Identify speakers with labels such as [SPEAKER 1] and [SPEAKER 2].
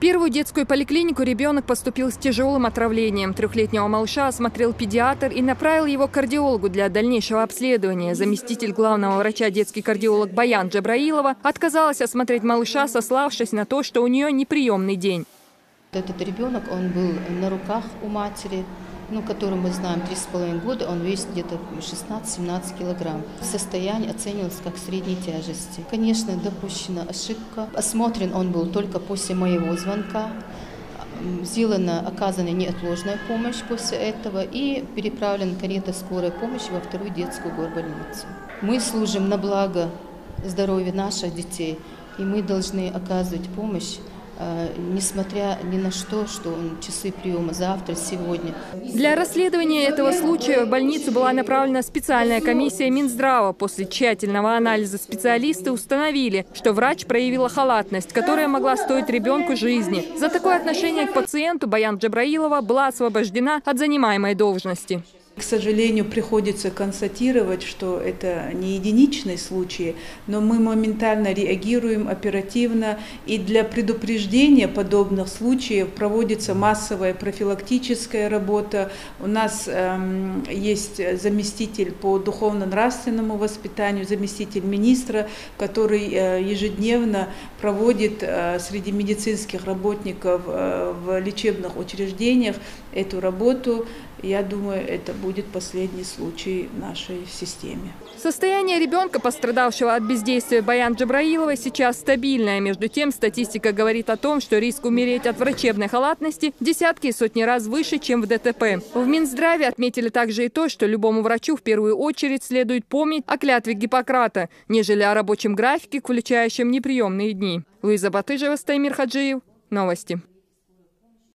[SPEAKER 1] В первую детскую поликлинику ребенок поступил с тяжелым отравлением. Трехлетнего малыша осмотрел педиатр и направил его к кардиологу для дальнейшего обследования. Заместитель главного врача, детский кардиолог Баян Джабраилова, отказалась осмотреть малыша, сославшись на то, что у нее неприемный день.
[SPEAKER 2] Этот ребенок, он был на руках у матери, который мы знаем 3,5 года, он весит где-то 16-17 килограмм. Состояние оценивалось как средней тяжести. Конечно, допущена ошибка. Осмотрен он был только после моего звонка. Оказана неотложная помощь после этого и переправлен карета скорой помощи во вторую детскую горбольницу. Мы служим на благо здоровья наших детей, и мы должны оказывать помощь, несмотря ни на что часы приема завтра, сегодня.
[SPEAKER 1] Для расследования этого случая в больницу была направлена специальная комиссия Минздрава. После тщательного анализа специалисты установили, что врач проявила халатность, которая могла стоить ребенку жизни. За такое отношение к пациенту Баян Джабраилова была освобождена от занимаемой должности.
[SPEAKER 3] К сожалению, приходится констатировать, что это не единичные случаи, но мы моментально реагируем оперативно, и для предупреждения подобных случаев проводится массовая профилактическая работа. У нас есть заместитель по духовно-нравственному воспитанию, заместитель министра, который ежедневно проводит среди медицинских работников в лечебных учреждениях эту работу. Я думаю, это будет последний случай в нашей системе.
[SPEAKER 1] Состояние ребенка, пострадавшего от бездействия Баян Джабраиловой, сейчас стабильное. Между тем, статистика говорит о том, что риск умереть от врачебной халатности в десятки и сотни раз выше, чем в ДТП. В Минздраве отметили также и то, что любому врачу в первую очередь следует помнить о клятве Гиппократа, нежели о рабочем графике, включающем неприемные дни. Луиза Батыжева, Стаймир Хаджиев. Новости.